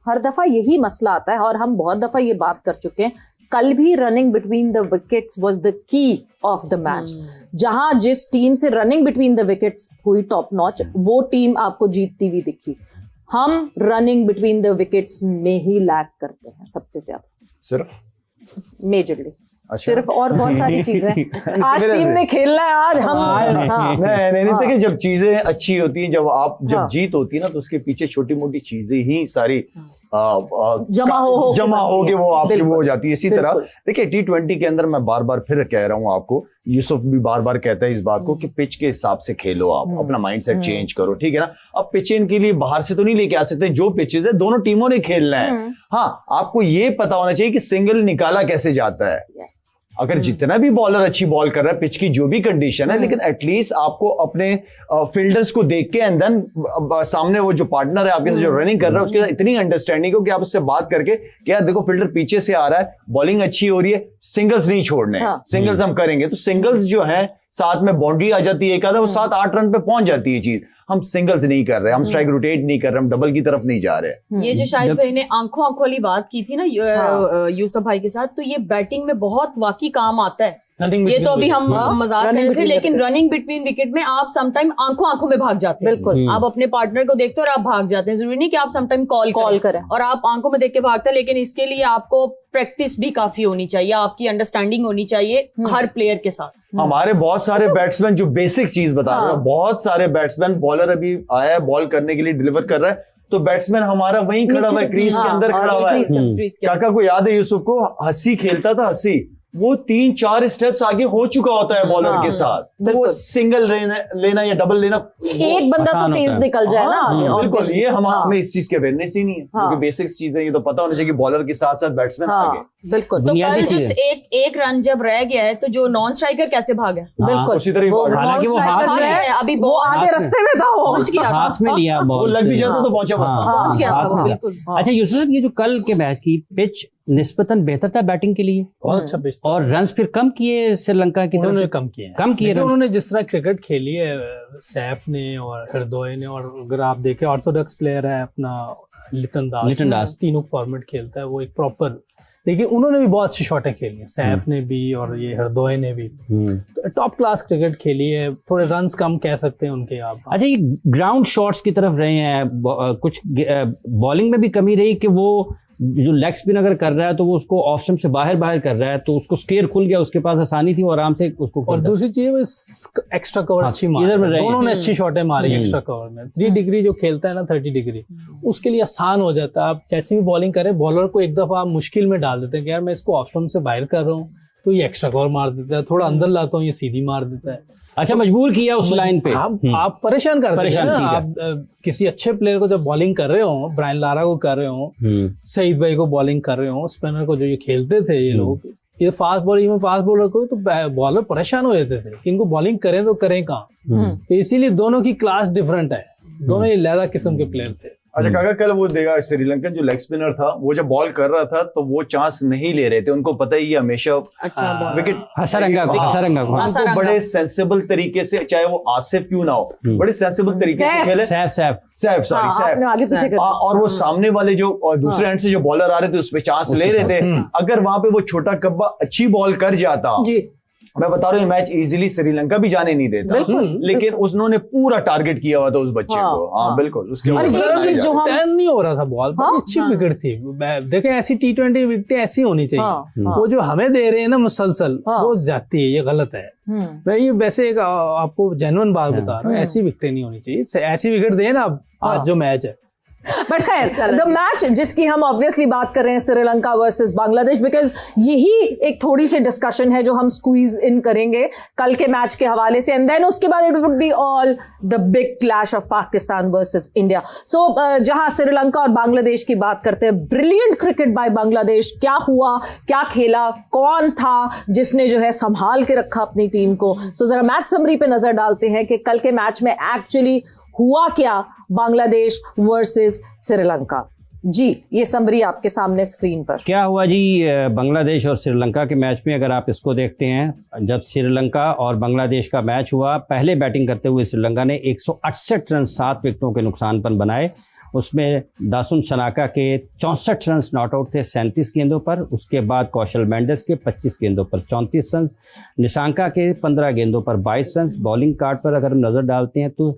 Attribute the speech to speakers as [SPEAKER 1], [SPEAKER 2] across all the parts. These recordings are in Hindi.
[SPEAKER 1] हर दफा यही मसला आता है और हम बहुत दफा ये बात कर चुके हैं। कल भी running between the wickets was the key of the match. जहां जिस टीम से रनिंग बिटवीन द विकेट्स हुई टॉप नॉच, वो टीम आपको जीतती हुई दिखी। हम रनिंग बिटवीन द विकेट्स में ही लैग करते हैं सबसे ज्यादा,
[SPEAKER 2] सिर्फ
[SPEAKER 1] मेजरली।
[SPEAKER 2] अच्छा।
[SPEAKER 1] सिर्फ और बहुत सारी चीजें आज टीम ने खेलना है, आज हम
[SPEAKER 2] नहीं कि जब चीजें अच्छी होती हैं, जब जीत होती है ना, तो उसके पीछे छोटी मोटी चीजें ही सारी
[SPEAKER 1] जमा हो
[SPEAKER 2] के वो आपकी वो हो जाती है। इसी तरह देखिए T20 के अंदर मैं बार बार फिर कह रहा हूँ आपको, यूसुफ भी बार बार कहता है इस बात को कि पिच के हिसाब से खेलो, आप अपना माइंडसेट चेंज करो, ठीक है ना। अब पिच इनके लिए बाहर से तो नहीं लेके आ सकते, जो पिचेस है दोनों टीमों ने खेलना है। हाँ, आपको ये पता होना चाहिए कि सिंगल निकाला कैसे जाता है। अगर जितना भी बॉलर अच्छी बॉल कर रहा है, पिच की जो भी कंडीशन है, लेकिन एटलीस्ट आपको अपने फील्डर्स को देख के एंड देन सामने वो जो पार्टनर है आपके जो रनिंग कर रहा है उसके साथ इतनी अंडरस्टैंडिंग हो कि आप उससे बात करके कि यार देखो फील्डर पीछे से आ रहा है, बॉलिंग अच्छी हो रही है, सिंगल्स नहीं छोड़ने, सिंगल्स हम करेंगे। तो सिंगल्स जो है साथ में बाउंड्री आ जाती है, एक आधा वो 7-8 रन पे पहुंच जाती है चीज। हम सिंगल्स नहीं कर रहे, हम स्ट्राइक रोटेट नहीं कर रहे, हम डबल की तरफ नहीं जा रहे।
[SPEAKER 3] ये जो शाहिद भाई ने आंखों वाली बात की थी ना यूसुफ भाई के साथ, तो ये बैटिंग में बहुत वाकई काम आता है। ये तो अभी हम मजाक कर रहे थे, लेकिन रनिंग बिटवीन विकेट में आप समटाइम आंखों में भाग जाते हैं। बिल्कुल, आप अपने पार्टनर को देखते हो और आप भाग जाते हैं। जरूरी नहीं कि आप समटाइम कॉल करें और आप आंखों में देख के भागते हैं, लेकिन इसके लिए आपको प्रैक्टिस भी काफी होनी चाहिए, आपकी अंडरस्टैंडिंग होनी चाहिए हर प्लेयर के साथ।
[SPEAKER 2] हमारे बहुत सारे बैट्समैन जो बेसिक चीज बता रहे हैं, बहुत सारे बैट्समैन, बॉलर अभी आया है बॉल करने के लिए, डिलीवर कर रहा है, तो बैट्समैन हमारा वहीं खड़ा हुआ है, क्रीज के अंदर खड़ा हुआ है। काका को याद है यूसुफ को, हंसी खेलता था, हंसी वो 3-4 स्टेप्स आगे हो चुका होता है बॉलर के साथ। तो वो सिंगल लेना या डबल लेना,
[SPEAKER 1] एक बंदा तो तेज निकल जाए ना आगे।
[SPEAKER 2] बिल्कुल, ये हमें इस चीज के अवेयरनेस ही नहीं है, क्योंकि बेसिक्स चीजें ये तो पता होना चाहिए कि बॉलर के साथ साथ बैट्समैन आगे।
[SPEAKER 1] बिल्कुल,
[SPEAKER 3] तो कल जो एक रन जब रह गया है, तो जो नॉन स्ट्राइकर कैसे भागा?
[SPEAKER 1] बिल्कुल
[SPEAKER 2] उसी तरह
[SPEAKER 3] अभी वो
[SPEAKER 1] आधे रास्ते में था, वो
[SPEAKER 3] पहुंच गया,
[SPEAKER 4] हाथ में लिया बॉल,
[SPEAKER 2] वो लग भी जाता तो पहुंच
[SPEAKER 3] गया था वो। बिल्कुल।
[SPEAKER 4] अच्छा यूसुफ, ये जो कल के मैच की पिच निस्बतन बेहतर था बैटिंग के लिए,
[SPEAKER 5] बहुत अच्छा पिच था,
[SPEAKER 4] और रन्स फिर कम किए श्रीलंका की तरफ से,
[SPEAKER 5] कम किए उन्होंने जिस तरह क्रिकेट खेली है सैफ ने और हृदय ने, और अगर आप देखें ऑर्थोडॉक्स प्लेयर है अपना लिटन दास, तीनों फॉर्मेट खेलता है वो एक प्रॉपर। देखिए उन्होंने भी बहुत अच्छी शॉटें खेली हैं, सैफ ने भी और ये हृदय ने भी टॉप क्लास क्रिकेट खेली है। थोड़े रन्स कम कह सकते हैं उनके आप।
[SPEAKER 4] अच्छा, ये ग्राउंड शॉट्स की तरफ रहे हैं, कुछ बॉलिंग में भी कमी रही कि वो जो लेग स्पिन अगर कर रहा है तो वो उसको ऑफ स्टंप से बाहर कर रहा है, तो उसको स्केयर खुल गया, उसके पास आसानी थी, वो आराम से उसको।
[SPEAKER 5] और दूसरी चीज एक्स्ट्रा कवर अच्छी मारी, दोनों ने अच्छी शॉटें मारी एक्स्ट्रा कवर में। 3 डिग्री जो खेलता है ना, 30 डिग्री, उसके लिए आसान हो जाता है। आप जैसी भी बॉलिंग करें, बॉलर को एक दफा आप मुश्किल में डाल देते हैं कि यार मैं इसको ऑफ स्टंप से बाहर कर रहा हूँ, तो ये एक्स्ट्रा कवर मार देता है, थोड़ा अंदर लाता हूँ ये सीधी मार देता है।
[SPEAKER 4] अच्छा, मजबूर किया उस लाइन पे,
[SPEAKER 5] आप परेशान करते हैं ना। आप किसी अच्छे प्लेयर को जब बॉलिंग कर रहे हो, ब्रायन लारा को कर रहे हो, सईद भाई को बॉलिंग कर रहे हो, स्पिनर को जो ये खेलते थे ये लोग, ये फास्ट बॉलर को तो बॉलर परेशान हो जाते थे कि इनको बॉलिंग करें तो करें कहाँ। तो इसीलिए दोनों की क्लास डिफरेंट है, दोनों ही अलग किस्म के प्लेयर थे।
[SPEAKER 2] अच्छा काका, कल वो देखा श्रीलंकन जो लेग स्पिनर था, वो जब बॉल कर रहा था तो वो चांस नहीं ले रहे थे, उनको पता ही हमेशा विकेट
[SPEAKER 4] हसरंगा को
[SPEAKER 2] बड़े सेंसिबल तरीके से, चाहे वो आसिफ क्यों ना हो, बड़े सेंसिबल तरीके से खेले। सैफ और वो सामने वाले जो दूसरे एंड से जो बॉलर आ रहे थे उस पर चांस ले रहे थे। अगर वहां पे वो छोटा कब्बा अच्छी बॉल कर जाता, मैं बता रहा हूँ मैच इजीली श्रीलंका भी जाने नहीं देता, लेकिन उन्होंने पूरा टारगेट किया हुआ था उस बच्चे को। हाँ बिल्कुल, उसके
[SPEAKER 5] टर्न नहीं हो रहा था बॉल, बड़ी अच्छी विकेट थी। देखें ऐसी T20 विकेटें ऐसी होनी चाहिए। वो जो हमें दे रहे हैं ना मुसलसल, वो जाती है, ये गलत है। मैं ये वैसे एक आपको जेन्युइन बात बता रहा हूँ, ऐसी विकेटें नहीं होनी चाहिए। ऐसी विकेट दे ना आज जो मैच है।
[SPEAKER 1] बट खैर, द मैच जिसकी हम ऑब्वियसली बात कर रहे हैं, श्रीलंका वर्सेस बांग्लादेश, बिकॉज यही एक थोड़ी सी डिस्कशन है जो हम स्क्वीज इन करेंगे कल के मैच के हवाले से, एंड देन उसके बाद it would be all the big clash of Pakistan versus India. So जहां श्रीलंका और बांग्लादेश की बात करते हैं, ब्रिलियंट क्रिकेट बाय बांग्लादेश। क्या हुआ, क्या खेला, कौन था जिसने जो है संभाल के रखा अपनी टीम को। सो जरा मैच समरी पे नजर डालते हैं कि कल के मैच में एक्चुअली हुआ क्या बांग्लादेश वर्सेस श्रीलंका। जी, ये समरी आपके सामने स्क्रीन पर क्या
[SPEAKER 4] हुआ जी बांग्लादेश और श्रीलंका के मैच में। अगर आप इसको देखते हैं, जब श्रीलंका और बांग्लादेश का मैच हुआ, पहले बैटिंग करते हुए श्रीलंका ने 168 रन 7 विकेटों के नुकसान पर बनाए, उसमें दासुन शनाका के 64 रन नॉट आउट थे 37 गेंदों पर। उसके बाद कौशल मेंडिस के 25 गेंदों पर 34 रन, निशांका के 15 गेंदों पर 22 रन। बॉलिंग कार्ड पर अगर हम नज़र डालते हैं तो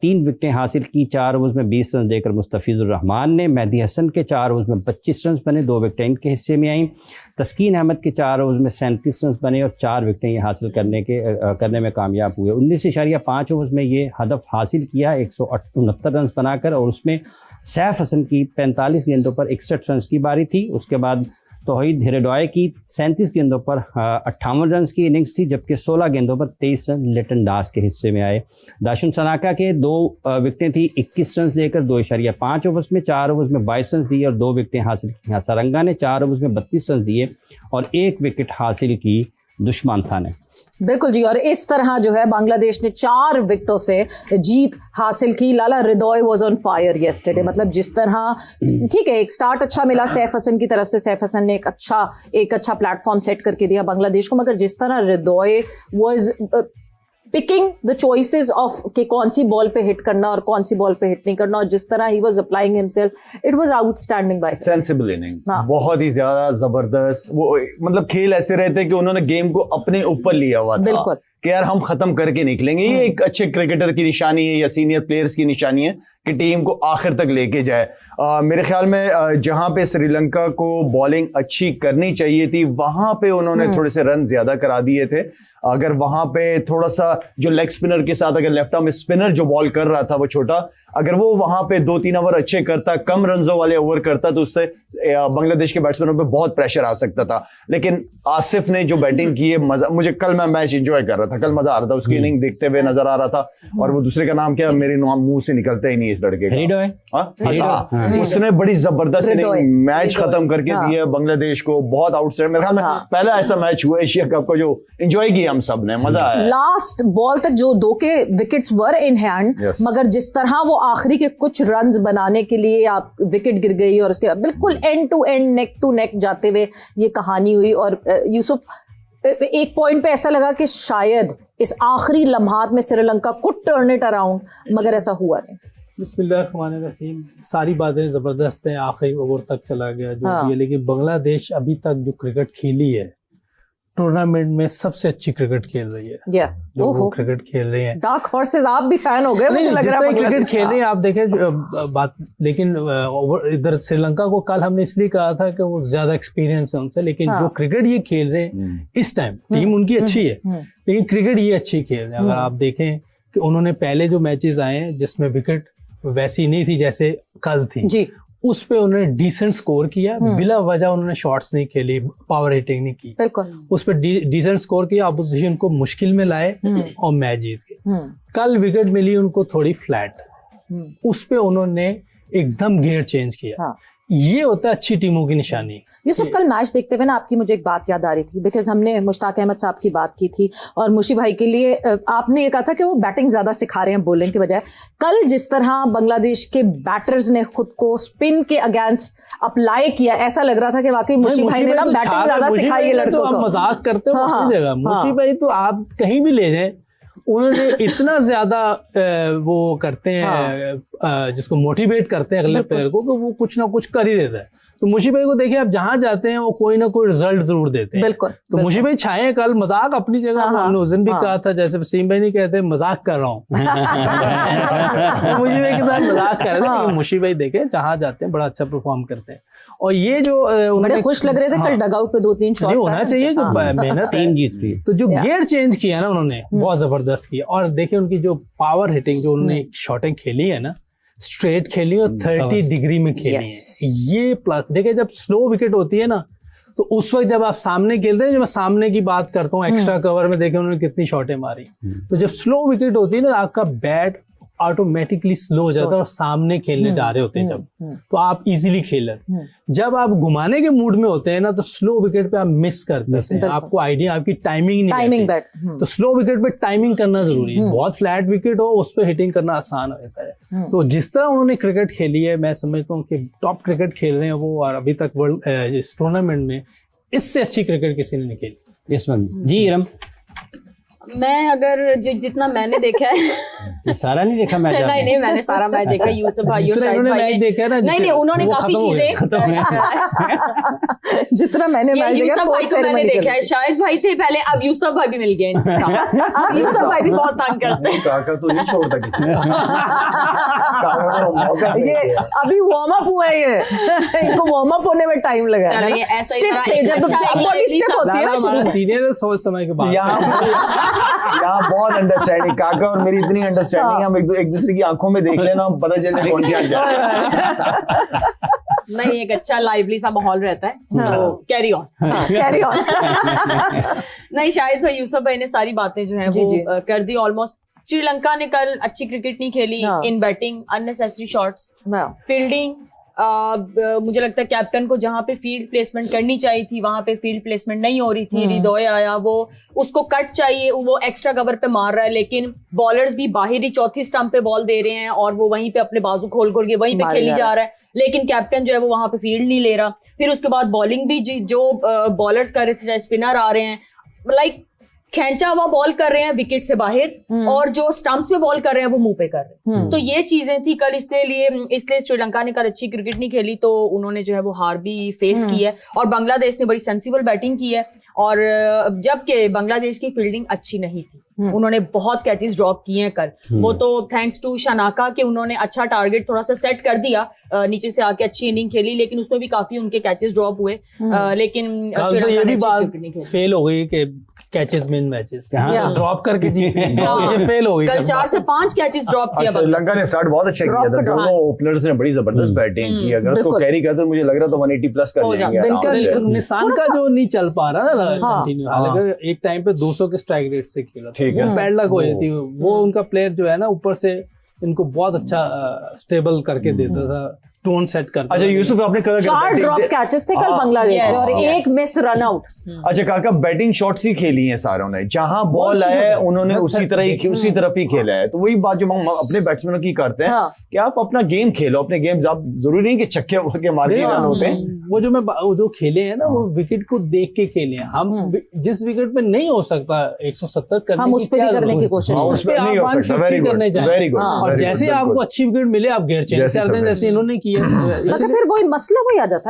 [SPEAKER 4] 3 विकेटें हासिल की 4 ओवर्स में 20 रन देकर मुस्तफिजुर रहमान ने। मेहदी हसन के 4 ओवर्स में 25 रन बने, 2 विकेटें इनके हिस्से में आई। तस्कीन अहमद के 4 ओवर्स में 37 रन बने और 4 विकेटें ये हासिल करने में कामयाब हुए। 19.5 ओवर्स में ये हदफ हासिल किया 169 रन बनाकर, और उसमें सैफ हसन की 45 गेंदों पर 61 रन की बारी थी। उसके बाद तौहीद हिरडॉय की 37 गेंदों पर 58 रन की इनिंग्स थी, जबकि 16 गेंदों पर 23 रन लिटन दास के हिस्से में आए। दाशुन सनाका के 2 विकेटें थी 21 रन देकर 2.5 ओवर्स में, 4 ओवर्स में 22 रन दिए और 2 विकेटें हासिल की। हसारंगा ने 4 ओवर्स में 32 रन दिए और 1 विकेट हासिल की दुश्मन था ने।
[SPEAKER 1] बिल्कुल जी, और इस तरह जो है बांग्लादेश ने 4 विकेटों से जीत हासिल की। लाला हृदय वाज ऑन फायर येस्टरडे, मतलब जिस तरह, ठीक है एक स्टार्ट अच्छा मिला सैफ हसन की तरफ से, सैफ हसन ने एक अच्छा प्लेटफॉर्म सेट करके दिया बांग्लादेश को, मगर जिस तरह हृदय was picking the choices of कि कौन सी बॉल पे हिट करना और कौन सी बॉल पे हिट नहीं करना, और जिस तरह ही was applying himself, it was outstanding by
[SPEAKER 2] sensible inning, बहुत ही ज्यादा जबरदस्त। वो मतलब खेल ऐसे रहते कि उन्होंने गेम को अपने ऊपर लिया हुआ था कि यार हम खत्म करके निकलेंगे। ये एक अच्छे क्रिकेटर की निशानी है या सीनियर प्लेयर्स की निशानी है कि टीम को आखिर तक लेके जाए। मेरे ख्याल में जहां पे श्रीलंका को बॉलिंग अच्छी करनी चाहिए थी वहां पे उन्होंने थोड़े से रन ज्यादा करा दिए थे। अगर वहां पे थोड़ा सा जो लेग स्पिनर के साथ, अगर लेफ्ट आर्म स्पिनर जो बॉल कर रहा था वो छोटा, अगर वो वहां पे 2-3 ओवर अच्छे करता, कम रनों वाले ओवर करता, तो उससे बांग्लादेश के बैट्समैनों पे बहुत प्रेशर आ सकता था। लेकिन आसिफ ने जो बैटिंग की है, मजा, मुझे कल मैं मैच एंजॉय कर रहा था, कल मजा आ रहा था, उसकी इनिंग देखते हुए नजर आ रहा था। और वो दूसरे का नाम क्या, मेरे नाम मुंह से निकलता ही नहीं इस लड़के का। उसने बड़ी जबरदस्त इनिंग मैच खत्म करके दिया बांग्लादेश को, बहुत आउटसाइड। मेरे ख्याल में पहला ऐसा मैच हुआ एशिया कप का जो एंजॉय किया हम सब ने, मजा आया।
[SPEAKER 1] लास्ट बॉल तक जो 2 के विकेट्स वर इन हैंड, मगर जिस तरह वो आखिरी के कुछ रन्स बनाने के लिए आप विकेट गिर गई और उसके बिल्कुल end to end neck to neck जाते हुए ये कहानी हुई। और यूसुफ, एक पॉइंट पे ऐसा लगा कि शायद इस आखिरी लम्हात में Sri Lanka could turn it around, मगर ऐसा हुआ नहीं।
[SPEAKER 5] बिस्मिल्लाहिर्रहमानिर्रहीम, सारी बातें जबरदस्त हैं, आखिरी ओवर तक चला गया जो भी है, लेकिन बांग्लादेश अभी तक जो क्रिकेट खेली है टूर्नामेंट में सबसे अच्छी क्रिकेट खेल रही है। जो वो क्रिकेट खेल रहे हैं,
[SPEAKER 1] डार्क हॉर्सेस, आप भी फैन हो गए मुझे लग रहा है
[SPEAKER 5] क्रिकेट खेल रहे हैं आप देखें बात। लेकिन इधर श्रीलंका को कल हमने इसलिए कहा था कि वो ज्यादा एक्सपीरियंस है उनसे, लेकिन जो क्रिकेट ये खेल रहे हैं इस टाइम, टीम उनकी अच्छी है लेकिन क्रिकेट ये अच्छी खेल रहे हैं। अगर आप देखें कि उन्होंने पहले जो मैचेस आए हैं जिसमें विकेट वैसी नहीं थी जैसे कल थी जी, उस पे उन्होंने डिसेंट स्कोर किया, बिला वजह उन्होंने शॉट्स नहीं खेली, पावर हिटिंग नहीं की, बिल्कुल उस पे डिसेंट स्कोर किया, अपोजिशन को मुश्किल में लाए और मैच जीत गए। कल विकेट मिली उनको थोड़ी फ्लैट, उस पे उन्होंने एकदम गियर चेंज किया। ये होता है अच्छी टीमों की निशानी।
[SPEAKER 1] यूसुफ, कल मैच देखते हुए ना आपकी मुझे एक बात याद आ रही थी, बिकॉज हमने मुश्ताक अहमद साहब की बात की थी और मुशी भाई के लिए आपने ये कहा था कि वो बैटिंग ज्यादा सिखा रहे हैं बॉलिंग के बजाय। कल जिस तरह बांग्लादेश के बैटर्स ने खुद को स्पिन के अगेंस्ट अप्लाई किया, ऐसा लग रहा था कि वाकई मुशी भाई ने ना बैटिंग ज्यादा सिखाई है लड़कों को।
[SPEAKER 5] मजाक करते हो जगह मुशी भाई तो आप कहीं भी ले जाए, उन्होंने इतना ज्यादा वो करते हैं जिसको मोटिवेट करते हैं अगले प्लेयर को, कि वो कुछ ना कुछ कर ही देता है। तो मुशी भाई को देखिए, आप जहां जाते हैं वो कोई ना कोई रिजल्ट जरूर देते हैं। बिल्कुल, तो मुशी भाई छाए कल, मजाक अपनी जगह। हमने उस दिन भी कहा था, जैसे वसीम भाई नहीं कहते मजाक कर रहा हूँ मुशी भाई के साथ मजाक कर रहे थे। मुशी भाई देखे जहां जाते हैं बड़ा अच्छा परफॉर्म करते हैं। और ये जो
[SPEAKER 1] बड़े खुश लग रहे थे कल डगआउट पे 2-3 शॉट्स
[SPEAKER 5] होना चाहिए कि मेहनत
[SPEAKER 4] टीम जीत रही है।
[SPEAKER 5] तो जो गियर चेंज किया ना उन्होंने, बहुत जबरदस्त किया। और देखिए उनकी जो पावर हिटिंग जो उन्होंने शॉटिंग खेली है ना, स्ट्रेट खेली और 30 डिग्री में खेली है। ये प्लस देखिए, जब स्लो विकेट होती है ना, तो उस वक्त जब आप सामने खेलते हैं, जब मैं सामने की बात करता हूँ एक्स्ट्रा कवर में, देखें उन्होंने कितनी शॉटें मारी। तो जब स्लो विकेट होती है ना, आपका बैट ऑटोमेटिकली स्लो हो जाता है और सामने खेलने जा रहे होते हैं जब, तो आप इजीली खेल रहे। जब आप घुमाने के मूड में होते हैं ना, तो स्लो विकेट पे आप मिस करते हैं, आपको आइडिया, आपकी टाइमिंग नहीं रहती। तो स्लो विकेट पे टाइमिंग करना जरूरी है। बहुत फ्लैट विकेट हो, उस पर हिटिंग करना आसान होता है। तो जिस तरह उन्होंने क्रिकेट खेली है, मैं समझता हूँ कि टॉप क्रिकेट खेल रहे हैं वो, और अभी तक वर्ल्ड इस टूर्नामेंट में इससे अच्छी क्रिकेट किसी ने नहीं खेली।
[SPEAKER 4] जी इरम,
[SPEAKER 3] मैं अगर जितना मैंने देखा है
[SPEAKER 4] ये सारा नहीं देखा मैच
[SPEAKER 3] नहीं नहीं मैंने सारा मैच देखा यूसुफ भाई और
[SPEAKER 5] जितना
[SPEAKER 3] शाहिद
[SPEAKER 5] इन्होंने
[SPEAKER 3] भाई
[SPEAKER 5] मैच
[SPEAKER 3] ने
[SPEAKER 5] देखा है ना,
[SPEAKER 3] नहीं नहीं उन्होंने
[SPEAKER 5] वो
[SPEAKER 3] काफी
[SPEAKER 5] खत्म हो गया,
[SPEAKER 3] चीजें
[SPEAKER 1] जितना मैंने
[SPEAKER 3] ये
[SPEAKER 1] मैच देखा
[SPEAKER 3] यूसुफ भाई
[SPEAKER 1] post
[SPEAKER 3] को मैंने
[SPEAKER 1] ceremony
[SPEAKER 3] देखा है
[SPEAKER 1] चल
[SPEAKER 3] शाहिद भाई थे पहले अब यूसुफ भाई भी मिल गए इनके साथ अब यूसुफ भाई भी बहुत तंग करते हैं
[SPEAKER 2] काका तो नहीं छोड़ता किसी ने। काका को मौका
[SPEAKER 1] रही।
[SPEAKER 2] नहीं
[SPEAKER 1] ये
[SPEAKER 2] दिया।
[SPEAKER 1] अभी वार्म अप हुआ है ये इनको वार्म अप होने में टाइम लगा है
[SPEAKER 3] चलिए, ऐसा ही
[SPEAKER 1] स्टिफ
[SPEAKER 3] थोड़ा
[SPEAKER 1] स्टेज
[SPEAKER 3] एक
[SPEAKER 1] जब
[SPEAKER 3] अच्छा
[SPEAKER 1] बॉडी
[SPEAKER 3] एक
[SPEAKER 1] स्टिफ होती है ना शुरू
[SPEAKER 5] हमारा
[SPEAKER 1] में।
[SPEAKER 5] सीनियर है, सोच समय के बाद
[SPEAKER 2] यहाँ बहुत अंडरस्टैंडिंग, काका और मेरी इतनी अंडरस्टैंडिंग, हम एक दूसरे की आंखों में देख लेना, हम पता चले कौन क्या जाए।
[SPEAKER 3] नहीं एक अच्छा लाइवली सा माहौल रहता है तो कैरी ऑन
[SPEAKER 1] कैरी ऑन।
[SPEAKER 3] नहीं शाहिद भाई यूसुफ भाई ने सारी बातें जो है
[SPEAKER 1] जी, जी।
[SPEAKER 3] वो कर दी ऑलमोस्ट। श्रीलंका ने कल अच्छी क्रिकेट नहीं खेली
[SPEAKER 1] हाँ।
[SPEAKER 3] इन बैटिंग अननेसेसरी शॉट्स फील्डिंग मुझे लगता है कैप्टन को जहां पे फील्ड प्लेसमेंट करनी चाहिए थी वहां पे फील्ड प्लेसमेंट नहीं हो रही थी। हृदय आया वो उसको कट चाहिए वो एक्स्ट्रा कवर पे मार रहा है लेकिन बॉलर्स भी बाहरी चौथी स्टंप पे बॉल दे रहे हैं और वो वहीं पे अपने बाजू खोल खोल के वहीं पे खेली जा रहा है लेकिन कैप्टन जो है वो वहां पे फील्ड नहीं ले रहा। फिर उसके बाद बॉलिंग भी जो बॉलर्स कर रहे थे चाहे स्पिनर आ रहे हैं लाइक खींचा हुआ बॉल कर रहे हैं विकेट से बाहर और जो स्टंप्स पे बॉल कर रहे हैं वो मुंह पे कर रहे हैं। तो ये चीजें थी कल इसलिए श्रीलंका ने कल अच्छी क्रिकेट नहीं खेली तो उन्होंने जो है वो हार भी फेस की है और बांग्लादेश ने बड़ी सेंसिबल बैटिंग की है और जबकि बांग्लादेश की फील्डिंग अच्छी नहीं थी उन्होंने बहुत कैचेस ड्रॉप किए हैं कल। वो तो थैंक्स टू शनाका के उन्होंने अच्छा टारगेट थोड़ा सा सेट कर दिया नीचे से आके अच्छी इनिंग खेली लेकिन उसमें भी काफी उनके कैचेस ड्रॉप हुए लेकिन
[SPEAKER 5] कल तो ये
[SPEAKER 3] श्रीलंका ने
[SPEAKER 5] भी
[SPEAKER 3] अच्छी
[SPEAKER 5] बात
[SPEAKER 3] क्रिकेट नहीं खेली।
[SPEAKER 5] फेल हो गई कि कैचेस विन मैचेस
[SPEAKER 1] हाँ।
[SPEAKER 5] ड्रॉप करके जीते ये फेल हो गई
[SPEAKER 3] कल
[SPEAKER 5] सब
[SPEAKER 3] 4 से 5 कैचेस ड्रॉप किया
[SPEAKER 2] श्रीलंका ने स्टार्ट बहुत अच्छा किया था, दोनों ओपनर्स ने बड़ी जबरदस्त बैटिंग की। अगर उसको
[SPEAKER 1] बिल्कुल।
[SPEAKER 2] कैरी करते तो मुझे लग रहा था 180 प्लस कर
[SPEAKER 3] हो
[SPEAKER 2] लेंगे
[SPEAKER 3] जाता।
[SPEAKER 2] आराम से।
[SPEAKER 5] बिल्कुल निशान का जो नहीं चल पा रहा ना
[SPEAKER 1] हाँ।
[SPEAKER 5] कंटिन्यू हालांकि एक टाइम पे 200 के स्ट्राइक रेट से खेला
[SPEAKER 2] ठीक है।
[SPEAKER 5] बैड लक हो जाती वो उनका प्लेयर जो है ना ऊपर से इनको बहुत अच्छा स्टेबल करके देता था टोन सेट करता
[SPEAKER 2] अच्छा
[SPEAKER 5] था।
[SPEAKER 2] यूसुफ आपने कल
[SPEAKER 1] 4 ड्रॉप कैचेस थे कल
[SPEAKER 2] हाँ।
[SPEAKER 1] बांग्लादेश
[SPEAKER 3] Yes,
[SPEAKER 1] के और
[SPEAKER 3] yes.
[SPEAKER 1] एक मिस रन आउट।
[SPEAKER 2] अच्छा काका बैटिंग शॉट्स ही खेली हैं सारों ने, जहां बॉल आया उन्होंने उसी तरफ ही खेला है। तो वही बात जो हम अपने बैट्समैनों की करते हैं
[SPEAKER 1] हाँ।
[SPEAKER 2] कि आप अपना गेम खेलो, अपने गेम आप जरूरी नहीं कि छक्के वक्के मार के रन होते हैं।
[SPEAKER 5] वो जो खेले हैं ना वो विकेट को देख के खेले हैं हम जिस विकेट पे नहीं हो सकता 170 करने
[SPEAKER 1] हम
[SPEAKER 5] की
[SPEAKER 1] उस पे भी
[SPEAKER 5] क्या
[SPEAKER 1] करने की
[SPEAKER 5] जरूरत?
[SPEAKER 1] कोशिश
[SPEAKER 2] हाँ,
[SPEAKER 1] करें।
[SPEAKER 2] उस पे नहीं हो
[SPEAKER 5] आप
[SPEAKER 2] सकता।
[SPEAKER 5] 150
[SPEAKER 2] वेरी गुड,
[SPEAKER 5] करने जाएं।
[SPEAKER 2] वेरी गुड,
[SPEAKER 5] और
[SPEAKER 2] very
[SPEAKER 5] जैसे
[SPEAKER 2] good,
[SPEAKER 5] आपको
[SPEAKER 2] बिल्कुल।
[SPEAKER 5] अच्छी विकेट मिले आप गेयर चेंज
[SPEAKER 2] जैसे
[SPEAKER 5] कर दें
[SPEAKER 2] सब
[SPEAKER 5] जैसे इन्होंने किया
[SPEAKER 1] मतलब फिर वही मसला वही आ जाता है ना।